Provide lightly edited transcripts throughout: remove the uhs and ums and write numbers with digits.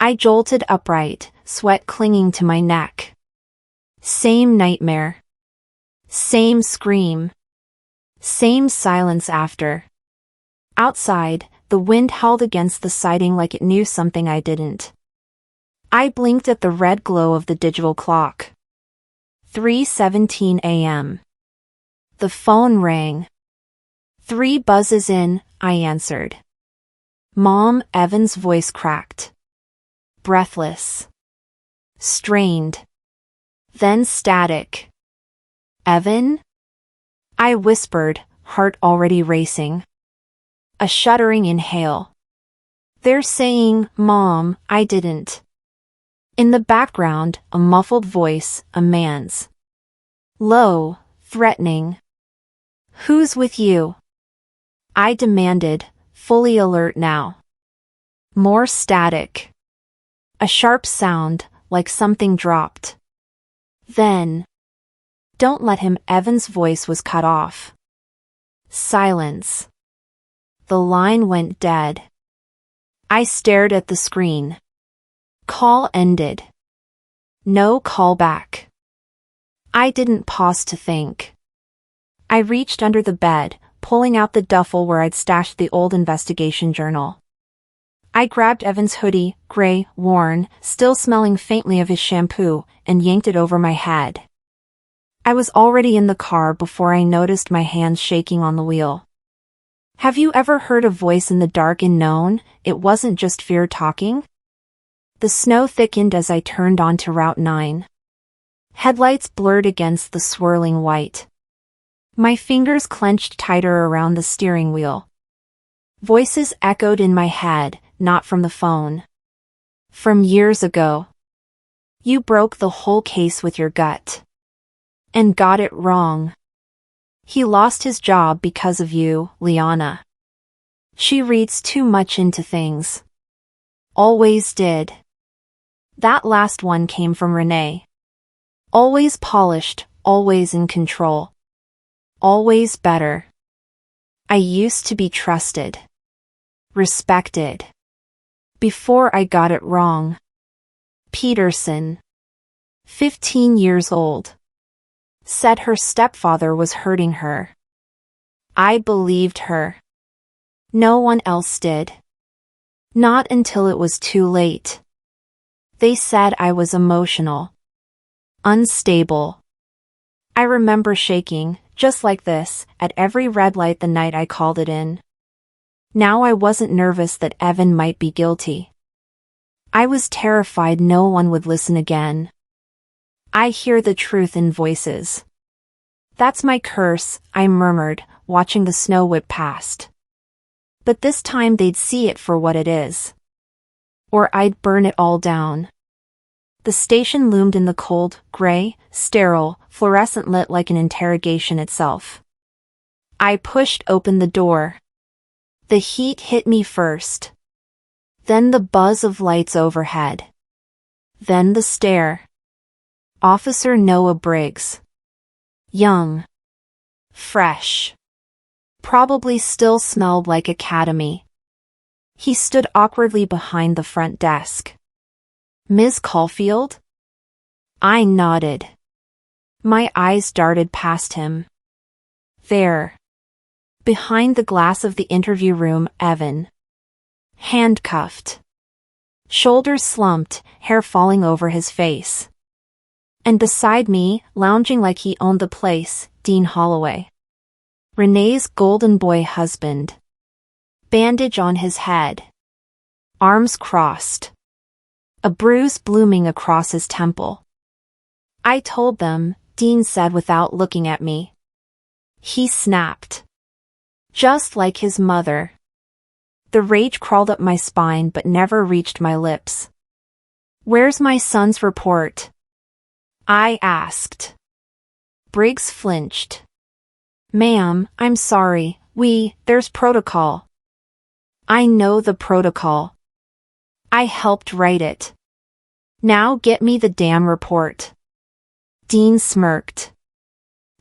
I jolted upright, sweat clinging to my neck. Same nightmare. Same scream. Same silence after. Outside, the wind howled against the siding like it knew something I didn't. I blinked at the red glow of the digital clock. 3:17 a.m. The phone rang. 3 buzzes in, I answered. Mom, Evan's voice cracked. Breathless. Strained. Then static. Evan? I whispered, heart already racing. A shuddering inhale. They're saying, Mom, I didn't. In the background, a muffled voice, a man's. Low, threatening. Who's with you? I demanded, fully alert now. More static. A sharp sound, like something dropped. Then. Don't let him. Evan's voice was cut off. Silence. The line went dead. I stared at the screen. Call ended. No callback. I didn't pause to think. I reached under the bed, pulling out the duffel where I'd stashed the old investigation journal. I grabbed Evan's hoodie, gray, worn, still smelling faintly of his shampoo, and yanked it over my head. I was already in the car before I noticed my hands shaking on the wheel. Have you ever heard a voice in the dark unknown? It wasn't just fear talking. The snow thickened as I turned onto Route 9. Headlights blurred against the swirling white. My fingers clenched tighter around the steering wheel. Voices echoed in my head, not from the phone. From years ago. You broke the whole case with your gut. And got it wrong. He lost his job because of you, Liana. She reads too much into things. Always did. That last one came from Renee. Always polished, always in control. Always better. I used to be trusted. Respected. Before I got it wrong. Peterson. 15 years old. Said her stepfather was hurting her. I believed her. No one else did. Not until it was too late. They said I was emotional. Unstable. I remember shaking, just like this, at every red light the night I called it in. Now I wasn't nervous that Evan might be guilty. I was terrified no one would listen again. I hear the truth in voices. That's my curse, I murmured, watching the snow whip past. But this time they'd see it for what it is. Or I'd burn it all down. The station loomed in the cold, gray, sterile, fluorescent lit like an interrogation itself. I pushed open the door. The heat hit me first. Then the buzz of lights overhead. Then the stare. Officer Noah Briggs. Young. Fresh. Probably still smelled like academy. He stood awkwardly behind the front desk. Ms. Caulfield? I nodded. My eyes darted past him. There. Behind the glass of the interview room, Evan. Handcuffed. Shoulders slumped, hair falling over his face. And beside me, lounging like he owned the place, Dean Holloway. Renee's golden boy husband. Bandage on his head. Arms crossed. A bruise blooming across his temple. I told them, Dean said without looking at me. He snapped. Just like his mother. The rage crawled up my spine but never reached my lips. Where's my son's report? I asked. Briggs flinched. Ma'am, I'm sorry, there's protocol. I know the protocol. I helped write it. Now get me the damn report. Dean smirked.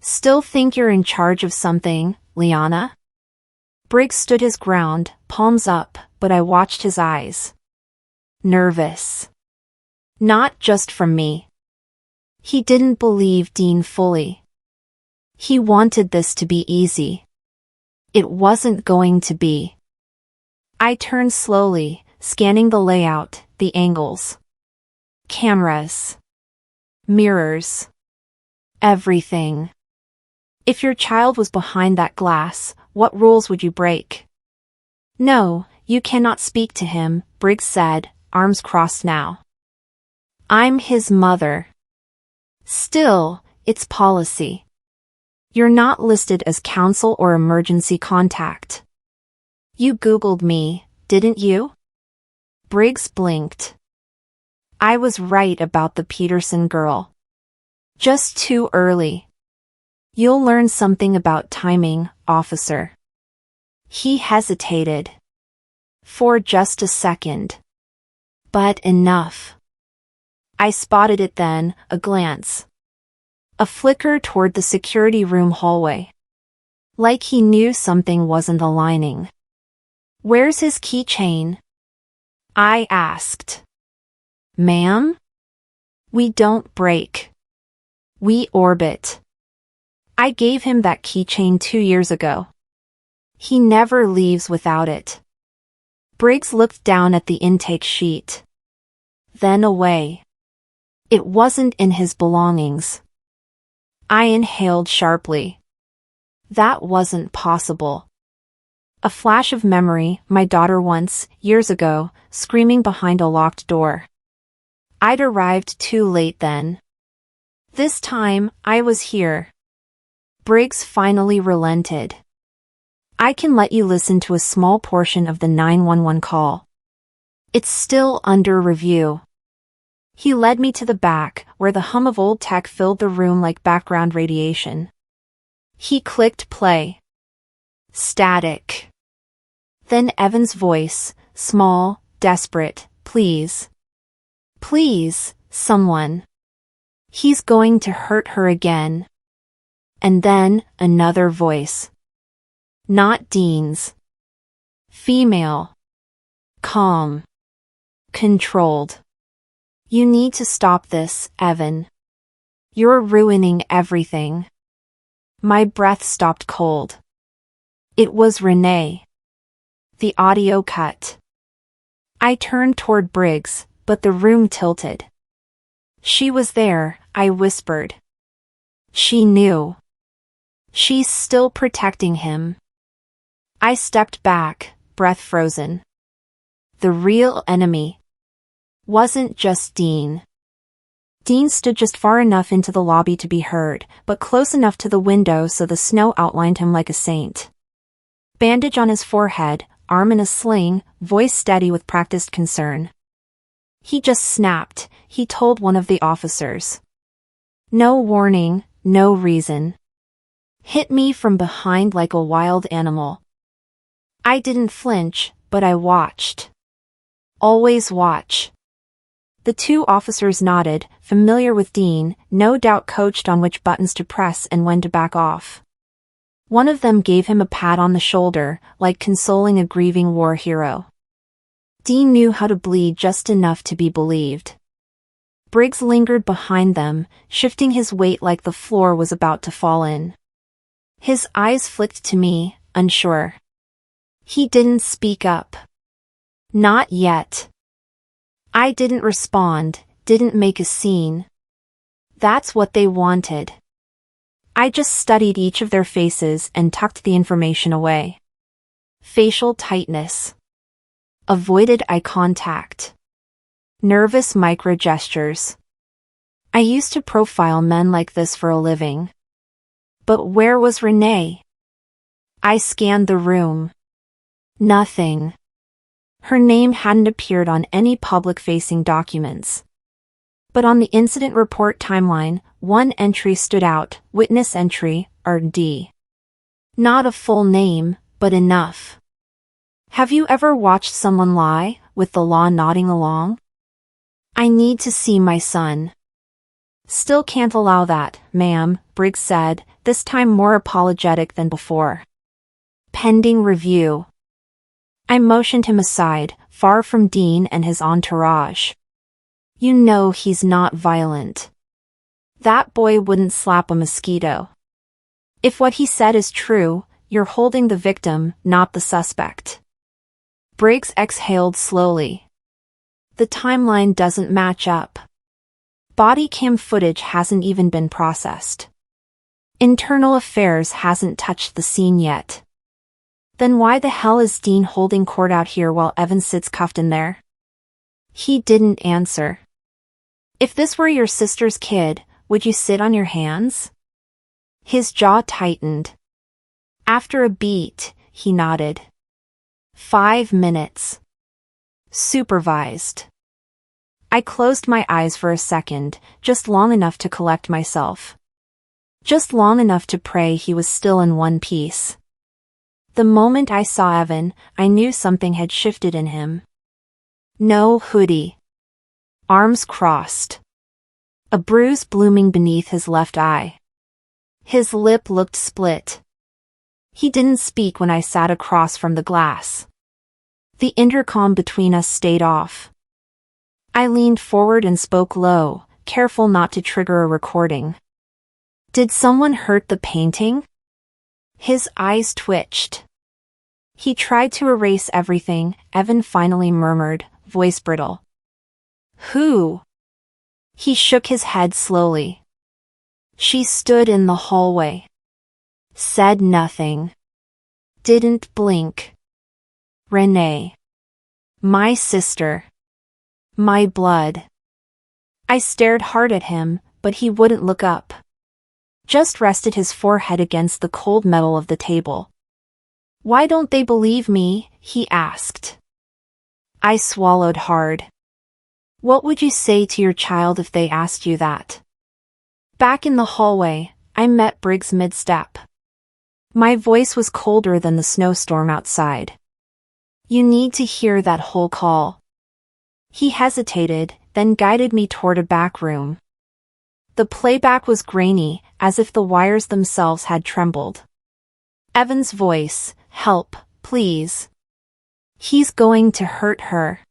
Still think you're in charge of something, Liana? Briggs stood his ground, palms up, but I watched his eyes. nervous. Not just from me. He didn't believe Dean fully. He wanted this to be easy. It wasn't going to be. I turned slowly, scanning the layout, the angles. Cameras. Mirrors. Everything. If your child was behind that glass, what rules would you break? No, you cannot speak to him, Briggs said, arms crossed now. I'm his mother. Still, it's policy. You're not listed as counsel or emergency contact. You Googled me, didn't you? Briggs blinked. I was right about the Peterson girl. Just too early. You'll learn something about timing, officer. He hesitated. For just a second. But enough. I spotted it then, a glance. A flicker toward the security room hallway. Like he knew something wasn't aligning. Where's his keychain? I asked. Ma'am? We don't break. We orbit. I gave him that keychain 2 years ago. He never leaves without it. Briggs looked down at the intake sheet. Then away. It wasn't in his belongings. I inhaled sharply. That wasn't possible. A flash of memory, my daughter once, years ago, screaming behind a locked door. I'd arrived too late then. This time, I was here. Briggs finally relented. I can let you listen to a small portion of the 911 call. It's still under review. He led me to the back, where the hum of old tech filled the room like background radiation. He clicked play. Static. Then Evan's voice, small, desperate, please. Please, someone. He's going to hurt her again. And then, another voice. Not Dean's. Female. Calm. Controlled. You need to stop this, Evan. You're ruining everything. My breath stopped cold. It was Renee. The audio cut. I turned toward Briggs, but the room tilted. She was there, I whispered. She knew. She's still protecting him. I stepped back, breath frozen. The real enemy wasn't just Dean. Dean stood just far enough into the lobby to be heard, but close enough to the window so the snow outlined him like a saint. Bandage on his forehead, arm in a sling, voice steady with practiced concern. He just snapped, he told one of the officers. No warning, no reason. Hit me from behind like a wild animal. I didn't flinch, but I watched. Always watch. The 2 officers nodded, familiar with Dean, no doubt coached on which buttons to press and when to back off. One of them gave him a pat on the shoulder, like consoling a grieving war hero. Dean knew how to bleed just enough to be believed. Briggs lingered behind them, shifting his weight like the floor was about to fall in. His eyes flicked to me, unsure. He didn't speak up. Not yet. I didn't respond, didn't make a scene. That's what they wanted. I just studied each of their faces and tucked the information away. Facial tightness. Avoided eye contact. Nervous micro-gestures. I used to profile men like this for a living. But where was Renee? I scanned the room. Nothing. Her name hadn't appeared on any public-facing documents. But on the incident report timeline, one entry stood out, witness entry, RD. Not a full name, but enough. Have you ever watched someone lie, with the law nodding along? I need to see my son. Still can't allow that, ma'am, Briggs said, this time more apologetic than before. Pending review. I motioned him aside, far from Dean and his entourage. You know he's not violent. That boy wouldn't slap a mosquito. If what he said is true, you're holding the victim, not the suspect. Briggs exhaled slowly. The timeline doesn't match up. Body cam footage hasn't even been processed. Internal affairs hasn't touched the scene yet. Then why the hell is Dean holding court out here while Evan sits cuffed in there? He didn't answer. If this were your sister's kid, would you sit on your hands? His jaw tightened. After a beat, he nodded. 5 minutes. Supervised. I closed my eyes for a second, just long enough to collect myself. Just long enough to pray he was still in one piece. The moment I saw Evan, I knew something had shifted in him. No hoodie. Arms crossed. A bruise blooming beneath his left eye. His lip looked split. He didn't speak when I sat across from the glass. The intercom between us stayed off. I leaned forward and spoke low, careful not to trigger a recording. Did someone hurt the painting? His eyes twitched. He tried to erase everything, Evan finally murmured, voice brittle. Who? He shook his head slowly. She stood in the hallway. Said nothing. Didn't blink. Renee. My sister. My blood. I stared hard at him, but he wouldn't look up. Just rested his forehead against the cold metal of the table. Why don't they believe me? He asked. I swallowed hard. What would you say to your child if they asked you that? Back in the hallway, I met Briggs mid-step. My voice was colder than the snowstorm outside. You need to hear that whole call. He hesitated, then guided me toward a back room. The playback was grainy, as if the wires themselves had trembled. Evan's voice, help, please. He's going to hurt her.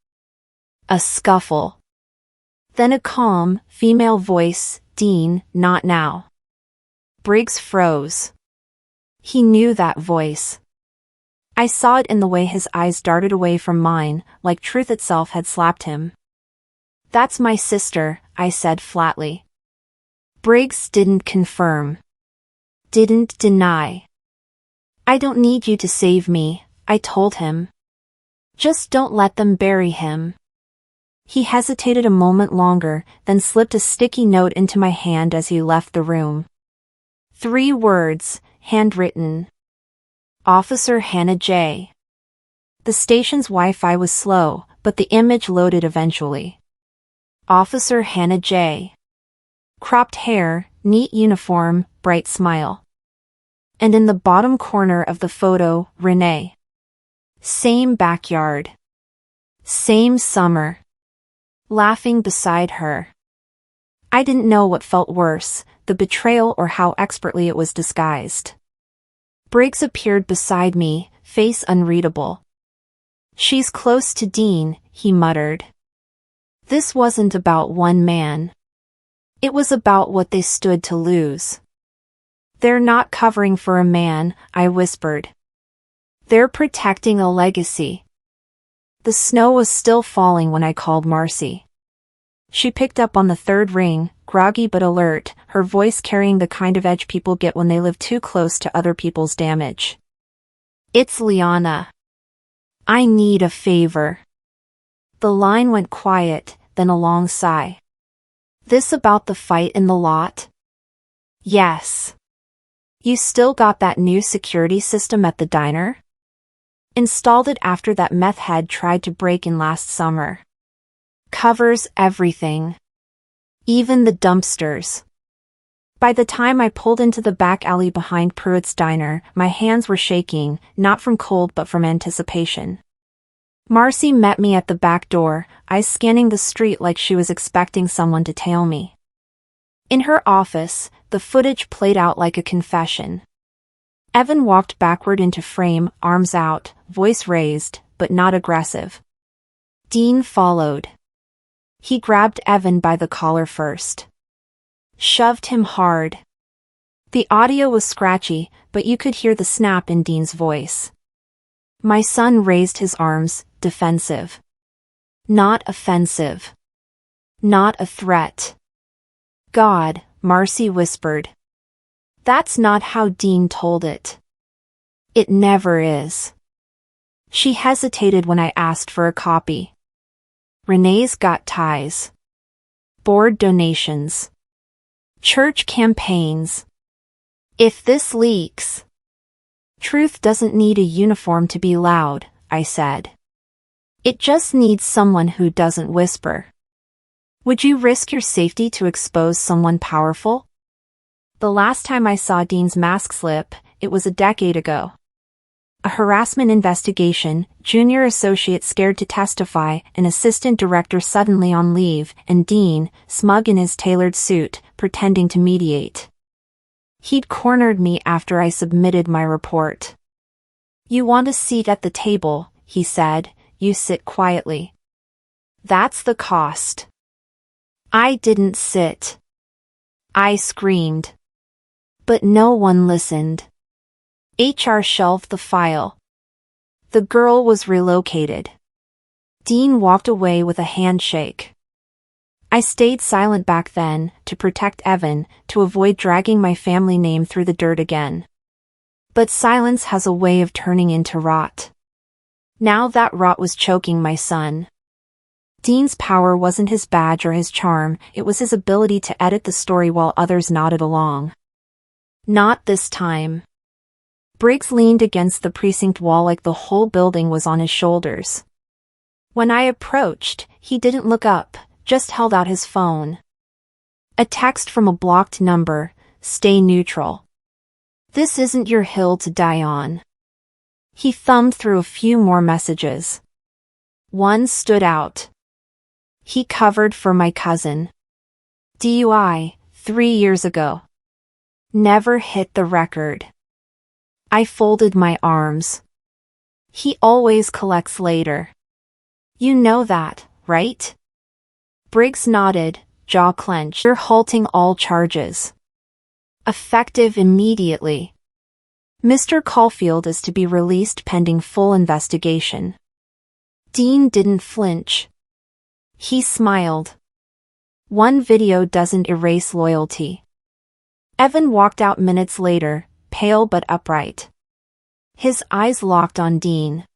A scuffle. Then a calm, female voice, Dean, not now. Briggs froze. He knew that voice. I saw it in the way his eyes darted away from mine, like truth itself had slapped him. That's my sister, I said flatly. Briggs didn't confirm. Didn't deny. I don't need you to save me, I told him. Just don't let them bury him. He hesitated a moment longer, then slipped a sticky note into my hand as he left the room. 3 words, handwritten. Officer Hannah J. The station's Wi-Fi was slow, but the image loaded eventually. Officer Hannah J. Cropped hair, neat uniform, bright smile. And in the bottom corner of the photo, Renee. Same backyard. Same summer. Laughing beside her. I didn't know what felt worse, the betrayal or how expertly it was disguised. Briggs appeared beside me, face unreadable. She's close to Dean, he muttered. This wasn't about one man. It was about what they stood to lose. They're not covering for a man, I whispered. They're protecting a legacy. The snow was still falling when I called Marcy. She picked up on the 3rd ring, groggy but alert, her voice carrying the kind of edge people get when they live too close to other people's damage. It's Liana. I need a favor. The line went quiet, then a long sigh. This about the fight in the lot? Yes. You still got that new security system at the diner? Installed it after that meth head tried to break in last summer. Covers everything. Even the dumpsters. By the time I pulled into the back alley behind Pruitt's diner, my hands were shaking, not from cold but from anticipation. Marcy met me at the back door, eyes scanning the street like she was expecting someone to tail me. In her office, the footage played out like a confession. Evan walked backward into frame, arms out, voice raised, but not aggressive. Dean followed. He grabbed Evan by the collar first. Shoved him hard. The audio was scratchy, but you could hear the snap in Dean's voice. My son raised his arms, defensive. Not offensive. Not a threat. God, Marcy whispered. That's not how Dean told it. It never is. She hesitated when I asked for a copy. Renee's got ties. Board donations. Church campaigns. If this leaks. Truth doesn't need a uniform to be loud, I said. It just needs someone who doesn't whisper. Would you risk your safety to expose someone powerful? The last time I saw Dean's mask slip, it was a decade ago. A harassment investigation, junior associate scared to testify, an assistant director suddenly on leave, and Dean, smug in his tailored suit, pretending to mediate. He'd cornered me after I submitted my report. You want a seat at the table, he said, you sit quietly. That's the cost. I didn't sit. I screamed. But no one listened. HR shelved the file. The girl was relocated. Dean walked away with a handshake. I stayed silent back then, to protect Evan, to avoid dragging my family name through the dirt again. But silence has a way of turning into rot. Now that rot was choking my son. Dean's power wasn't his badge or his charm, it was his ability to edit the story while others nodded along. Not this time. Briggs leaned against the precinct wall like the whole building was on his shoulders. When I approached, he didn't look up, just held out his phone. A text from a blocked number, stay neutral. This isn't your hill to die on. He thumbed through a few more messages. One stood out. He covered for my cousin. DUI, 3 years ago. Never hit the record. I folded my arms. He always collects later. You know that, right? Briggs nodded, jaw clenched. You're halting all charges. Effective immediately. Mr. Caulfield is to be released pending full investigation. Dean didn't flinch. He smiled. One video doesn't erase loyalty. Evan walked out minutes later, pale but upright. His eyes locked on Dean.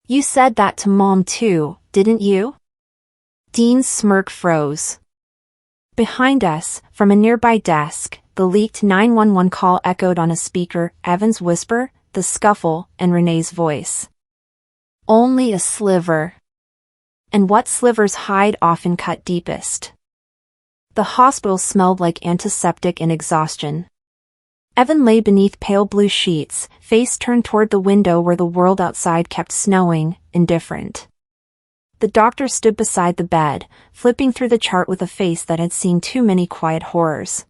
You said that to Mom too, didn't you? Dean's smirk froze. Behind us, from a nearby desk, the leaked 911 call echoed on a speaker, Evan's whisper, the scuffle, and Renee's voice. Only a sliver. And what slivers hide often cut deepest. The hospital smelled like antiseptic and exhaustion. Evan lay beneath pale blue sheets, face turned toward the window where the world outside kept snowing, indifferent. The doctor stood beside the bed, flipping through the chart with a face that had seen too many quiet horrors.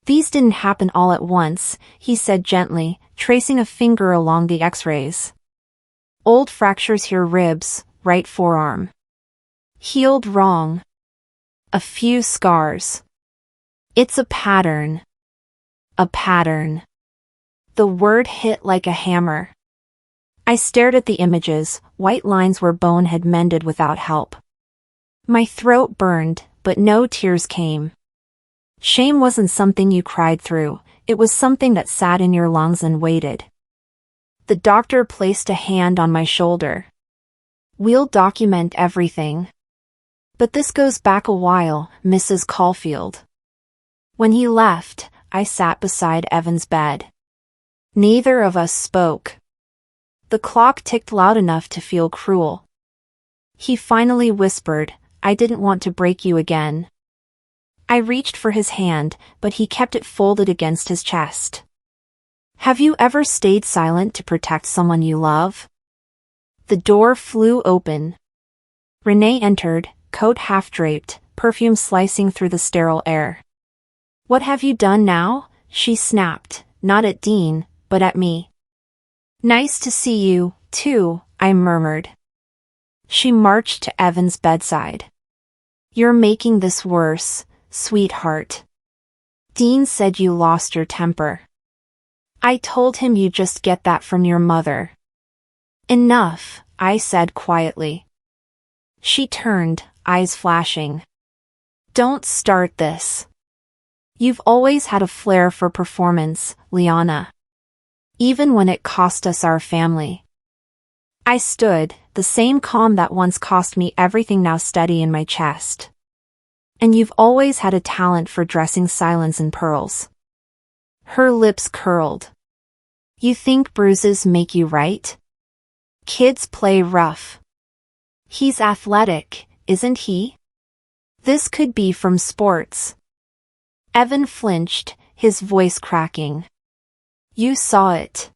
These didn't happen all at once, he said gently, tracing a finger along the x-rays. Old fractures here, ribs, right forearm. Healed wrong. A few scars. It's a pattern. A pattern. The word hit like a hammer. I stared at the images, white lines where bone had mended without help. My throat burned, but no tears came. Shame wasn't something you cried through, it was something that sat in your lungs and waited. The doctor placed a hand on my shoulder. We'll document everything. But this goes back a while, Mrs. Caulfield. When he left, I sat beside Evan's bed. Neither of us spoke. The clock ticked loud enough to feel cruel. He finally whispered, I didn't want to break you again. I reached for his hand, but he kept it folded against his chest. Have you ever stayed silent to protect someone you love? The door flew open. Renee entered, coat half-draped, perfume slicing through the sterile air. What have you done now? She snapped, not at Dean, but at me. Nice to see you, too, I murmured. She marched to Evan's bedside. "You're making this worse, sweetheart. Dean said you lost your temper. I told him you just get that from your mother." "Enough," I said quietly. She turned, eyes flashing. "Don't start this. You've always had a flair for performance, Liana. Even when it cost us our family." I stood, the same calm that once cost me everything now steady in my chest. "And you've always had a talent for dressing silence in pearls." Her lips curled. "You think bruises make you right? Kids play rough. He's athletic, isn't he? This could be from sports." Evan flinched, his voice cracking. "You saw it."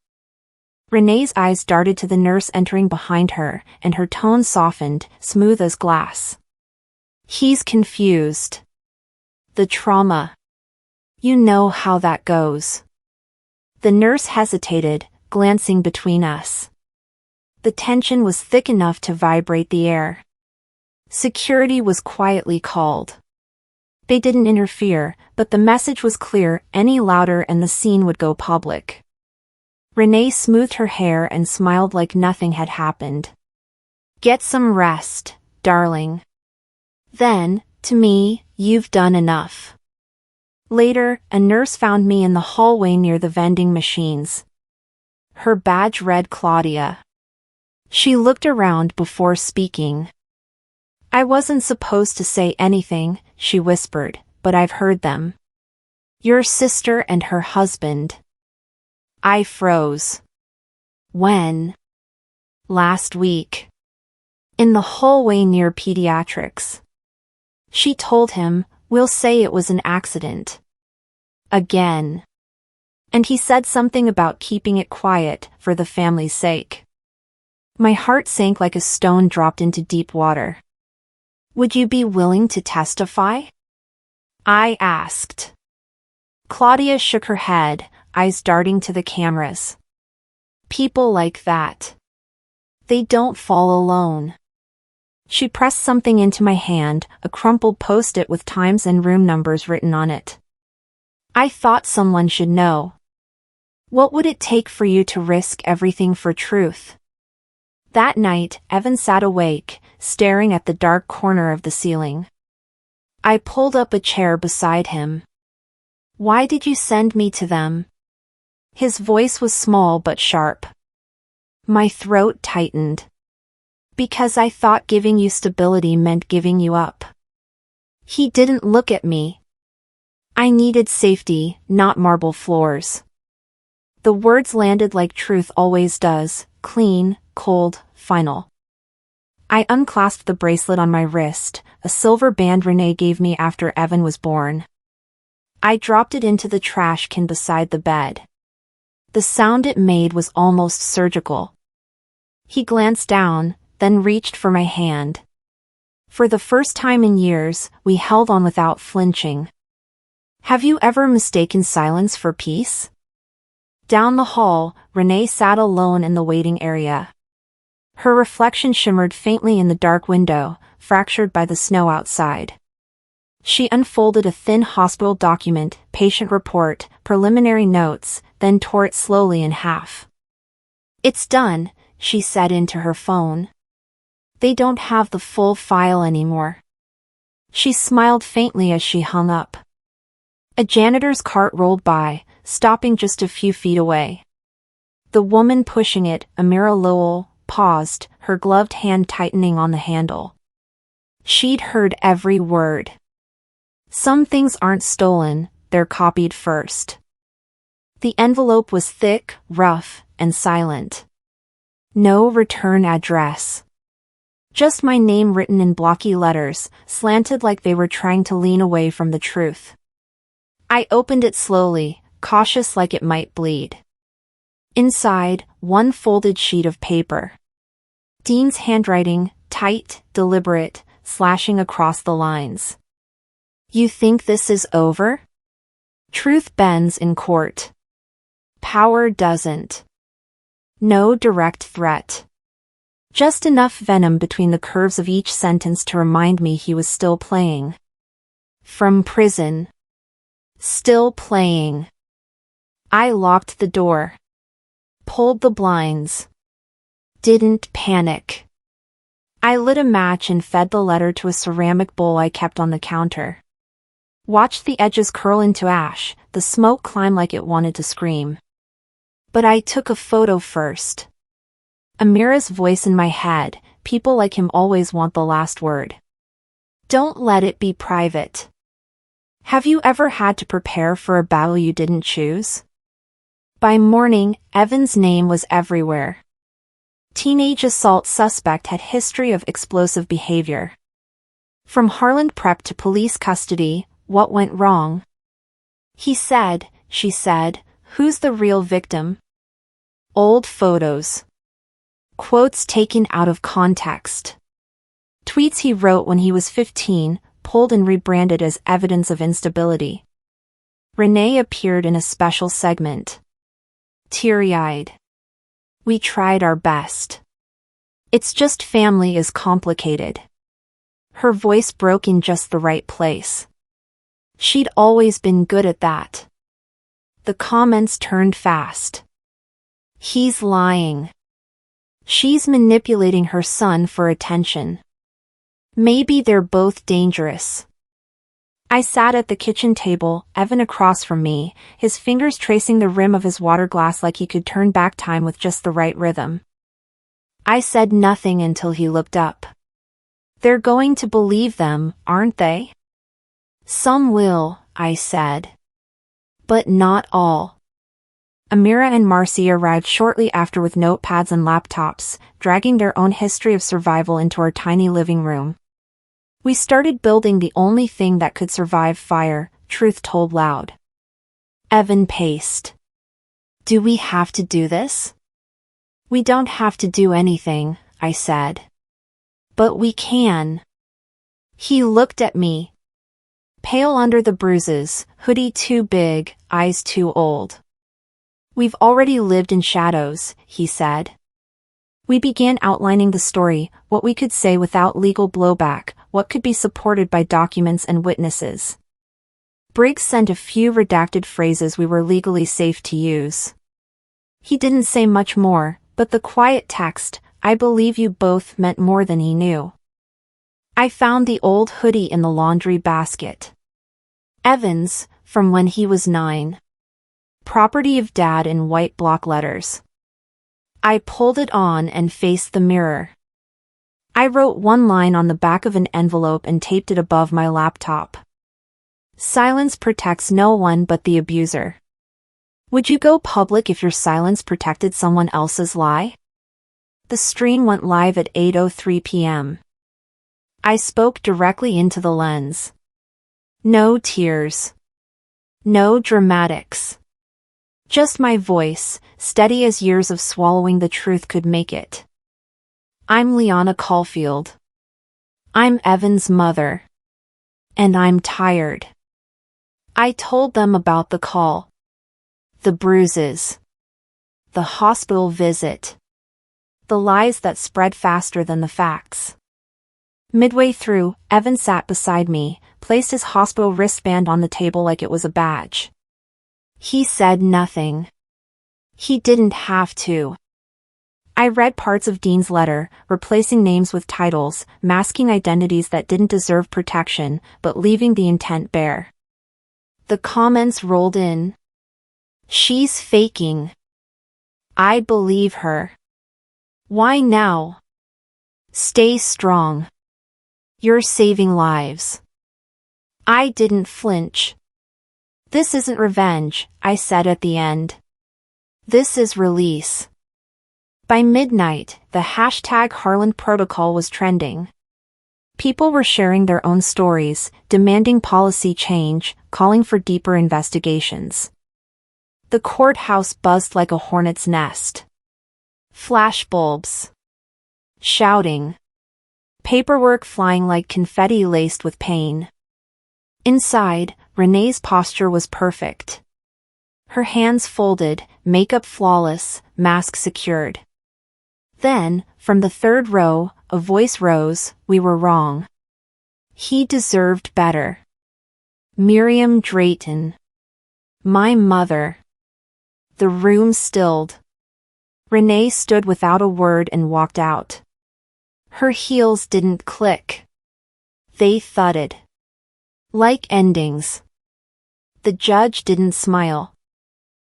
Renee's eyes darted to the nurse entering behind her, and her tone softened, smooth as glass. "He's confused. The trauma. You know how that goes." The nurse hesitated, glancing between us. The tension was thick enough to vibrate the air. Security was quietly called. They didn't interfere, but the message was clear: any louder and the scene would go public. Renee smoothed her hair and smiled like nothing had happened. "Get some rest, darling. Then, to me, you've done enough." Later, a nurse found me in the hallway near the vending machines. Her badge read Claudia. She looked around before speaking. "I wasn't supposed to say anything," she whispered, "but I've heard them. Your sister and her husband." I froze. "When?" "Last week. In the hallway near pediatrics." She told him, "We'll say it was an accident." Again. And he said something about keeping it quiet, for the family's sake. My heart sank like a stone dropped into deep water. "Would you be willing to testify?" I asked. Claudia shook her head, eyes darting to the cameras. "People like that. They don't fall alone." She pressed something into my hand, a crumpled post-it with times and room numbers written on it. "I thought someone should know. What would it take for you to risk everything for truth?" That night, Evan sat awake, staring at the dark corner of the ceiling. I pulled up a chair beside him. "Why did you send me to them?" His voice was small but sharp. My throat tightened. "Because I thought giving you stability meant giving you up." He didn't look at me. "I needed safety, not marble floors." The words landed like truth always does, clean, cold, final. I unclasped the bracelet on my wrist, a silver band Renee gave me after Evan was born. I dropped it into the trash can beside the bed. The sound it made was almost surgical. He glanced down, then reached for my hand. For the first time in years, we held on without flinching. "Have you ever mistaken silence for peace?" Down the hall, Renee sat alone in the waiting area. Her reflection shimmered faintly in the dark window, fractured by the snow outside. She unfolded a thin hospital document, patient report, preliminary notes, then tore it slowly in half. "It's done," she said into her phone. "They don't have the full file anymore." She smiled faintly as she hung up. A janitor's cart rolled by, stopping just a few feet away. The woman pushing it, Amira Lowell, paused, her gloved hand tightening on the handle. She'd heard every word. Some things aren't stolen, they're copied first. The envelope was thick, rough, and silent. No return address. Just my name written in blocky letters, slanted like they were trying to lean away from the truth. I opened it slowly, cautious like it might bleed. Inside, one folded sheet of paper. Dean's handwriting, tight, deliberate, slashing across the lines. "You think this is over? Truth bends in court. Power doesn't. No direct threat. Just enough venom between the curves of each sentence to remind me he was still playing. From prison. Still playing. I locked the door. Pulled the blinds. Didn't panic. I lit a match and fed the letter to a ceramic bowl I kept on the counter. Watched the edges curl into ash, the smoke climb like it wanted to scream. But I took a photo first. Amira's voice in my head, people like him always want the last word. Don't let it be private. Have you ever had to prepare for a battle you didn't choose? By morning, Evan's name was everywhere. Teenage assault suspect had history of explosive behavior. From Harland Prep to police custody, what went wrong? He said, she said, who's the real victim? Old photos. Quotes taken out of context. Tweets he wrote when he was 15, pulled and rebranded as evidence of instability. Renee appeared in a special segment. Teary-eyed. We tried our best. It's just family is complicated. Her voice broke in just the right place. She'd always been good at that. The comments turned fast. He's lying. She's manipulating her son for attention. Maybe they're both dangerous. I sat at the kitchen table, Evan across from me, his fingers tracing the rim of his water glass like he could turn back time with just the right rhythm. I said nothing until he looked up. They're going to believe them, aren't they? Some will, I said. But not all. Amira and Marcy arrived shortly after with notepads and laptops, dragging their own history of survival into our tiny living room. We started building the only thing that could survive fire, truth told loud. Evan paced. Do we have to do this? We don't have to do anything, I said. But we can. He looked at me. Pale under the bruises, hoodie too big, eyes too old. We've already lived in shadows, he said. We began outlining the story, what we could say without legal blowback, what could be supported by documents and witnesses. Briggs sent a few redacted phrases we were legally safe to use. He didn't say much more, but the quiet text, I believe you both, meant more than he knew. I found the old hoodie in the laundry basket. Evan's, from when he was 9. Property of Dad in white block letters. I pulled it on and faced the mirror. I wrote one line on the back of an envelope and taped it above my laptop. Silence protects no one but the abuser. Would you go public if your silence protected someone else's lie? The stream went live at 8:03 p.m. I spoke directly into the lens. No tears. No dramatics. Just my voice, steady as years of swallowing the truth could make it. I'm Liana Caulfield. I'm Evan's mother. And I'm tired. I told them about the call. The bruises. The hospital visit. The lies that spread faster than the facts. Midway through, Evan sat beside me, placed his hospital wristband on the table like it was a badge. He said nothing. He didn't have to. I read parts of Dean's letter, replacing names with titles, masking identities that didn't deserve protection, but leaving the intent bare. The comments rolled in. She's faking. I believe her. Why now? Stay strong. You're saving lives. I didn't flinch. This isn't revenge, I said at the end. This is release. By midnight, the hashtag Harland Protocol was trending. People were sharing their own stories, demanding policy change, calling for deeper investigations. The courthouse buzzed like a hornet's nest. Flashbulbs. Shouting. Paperwork flying like confetti laced with pain. Inside, Renee's posture was perfect. Her hands folded, makeup flawless, mask secured. Then, From the third row, a voice rose, "We were wrong. He deserved better." Miriam Drayton. My mother. The room stilled. Renee stood without a word and walked out. Her heels didn't click. They thudded. Like endings. The judge didn't smile.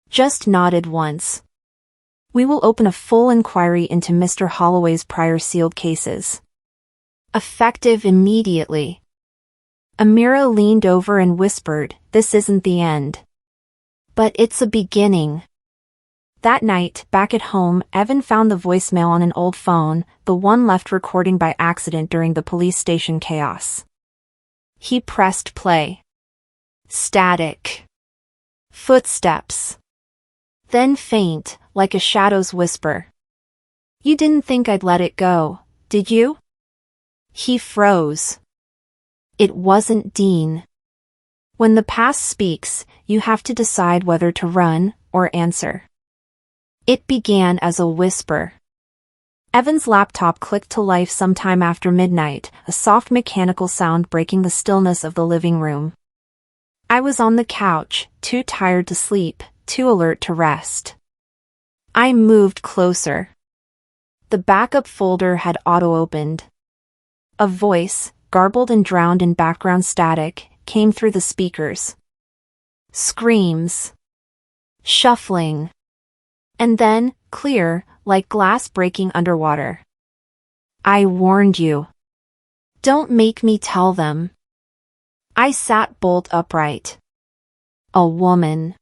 Just nodded once. "We will open a full inquiry into Mr. Holloway's prior sealed cases." Effective immediately. Amira leaned over and whispered, "This isn't the end. But it's a beginning." That night, back at home, Evan found the voicemail on an old phone, the one left recording by accident during the police station chaos. He pressed play. Static. Footsteps. Then faint, like a shadow's whisper. "You didn't think I'd let it go, did you?" He froze. It wasn't Dean. When the past speaks, you have to decide whether to run or answer. It began as a whisper. Evan's laptop clicked to life sometime after midnight, a soft mechanical sound breaking the stillness of the living room. I was on the couch, too tired to sleep, too alert to rest. I moved closer. The backup folder had auto-opened. A voice, garbled and drowned in background static, came through the speakers. Screams. Shuffling. And then, clear, like glass breaking underwater. "I warned you. Don't make me tell them." I sat bolt upright. A woman.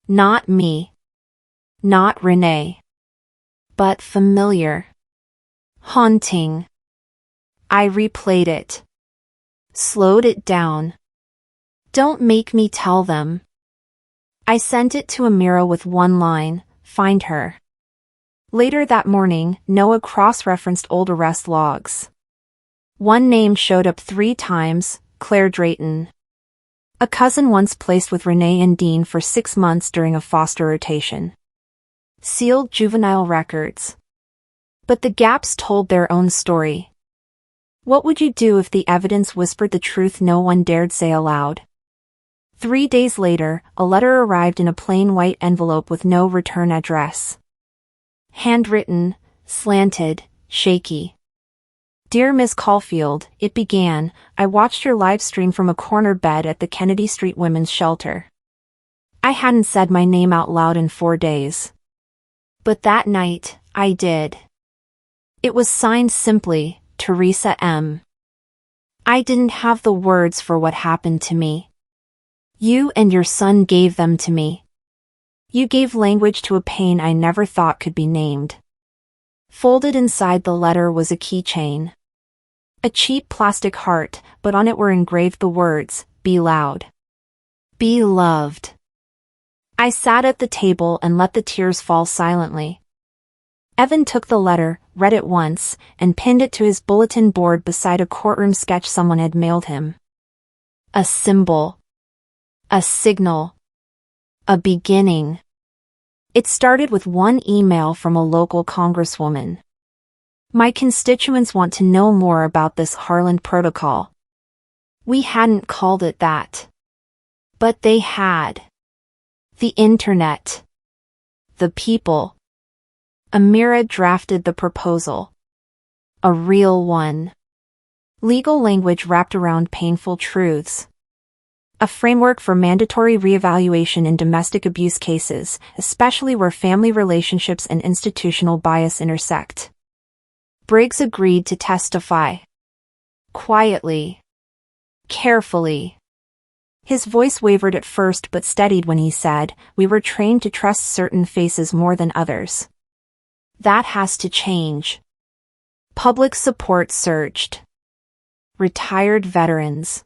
Not me. Not Renee. But familiar. Haunting. I replayed it. Slowed it down. "Don't make me tell them." I sent it to Amira with one line, "Find her." Later that morning, Noah cross-referenced old arrest logs. One name showed up 3 times, Claire Drayton. A cousin once placed with Renee and Dean for 6 months during a foster rotation. Sealed juvenile records. But the gaps told their own story. What would you do if the evidence whispered the truth no one dared say aloud? 3 days later, a letter arrived in a plain white envelope with no return address. Handwritten, slanted, shaky. "Dear Ms. Caulfield," it began, "I watched your live stream from a corner bed at the Kennedy Street Women's Shelter. I hadn't said my name out loud in 4 days. But that night, I did. It was signed simply, Teresa M. I didn't have the words for what happened to me. You and your son gave them to me. You gave language to a pain I never thought could be named." Folded inside the letter was a keychain. A cheap plastic heart, but on it were engraved the words, "Be loud. Be loved." I sat at the table and let the tears fall silently. Evan took the letter, read it once, and pinned it to his bulletin board beside a courtroom sketch someone had mailed him. A symbol. A signal. A beginning. It started with one email from a local congresswoman. "My constituents want to know more about this Harlan Protocol." We hadn't called it that. But they had. The internet. The people. Amira drafted the proposal. A real one. Legal language wrapped around painful truths. A framework for mandatory reevaluation in domestic abuse cases, especially where family relationships and institutional bias intersect. Briggs agreed to testify. Quietly. Carefully. His voice wavered at first but steadied when he said, "We were trained to trust certain faces more than others. That has to change." Public support surged. Retired veterans.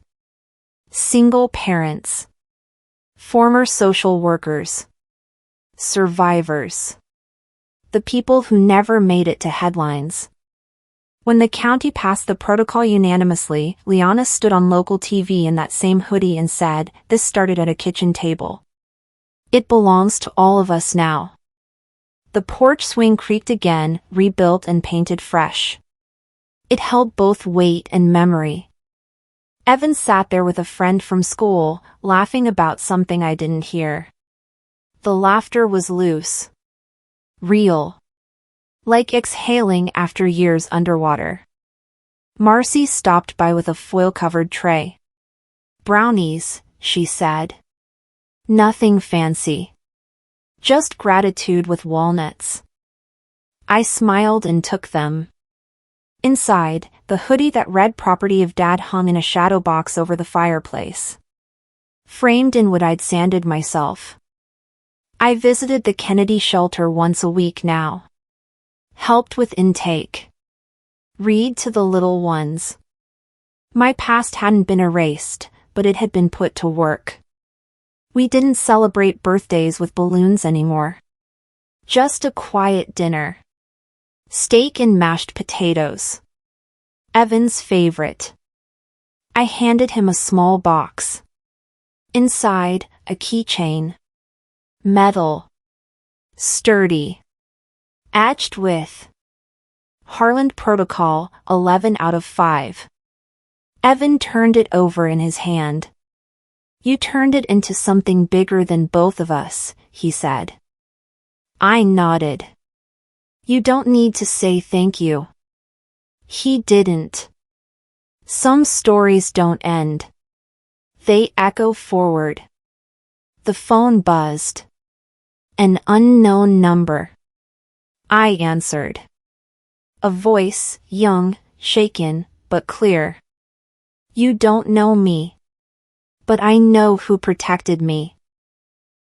Single parents. Former social workers. Survivors. The people who never made it to headlines. When the county passed the protocol unanimously, Liana stood on local TV in that same hoodie and said, "This started at a kitchen table. It belongs to all of us now." The porch swing creaked again, rebuilt and painted fresh. It held both weight and memory. Evan sat there with a friend from school, laughing about something I didn't hear. The laughter was loose. Real. Like exhaling after years underwater. Marcy stopped by with a foil-covered tray. "Brownies," she said. "Nothing fancy. Just gratitude with walnuts." I smiled and took them. Inside, the hoodie that read "Property of Dad" hung in a shadow box over the fireplace. Framed in wood I'd sanded myself. I visited the Kennedy shelter once a week now. Helped with intake. Read to the little ones. My past hadn't been erased, but it had been put to work. We didn't celebrate birthdays with balloons anymore. Just a quiet dinner. Steak and mashed potatoes. Evan's favorite. I handed him a small box. Inside, a keychain. Metal. Sturdy. Etched with Harland Protocol, 11 out of 5. Evan turned it over in his hand. "You turned it into something bigger than both of us," he said. I nodded. "You don't need to say thank you." He didn't. Some stories don't end. They echo forward. The phone buzzed. An unknown number. I answered. A voice, young, shaken, but clear. "You don't know me. But I know who protected me."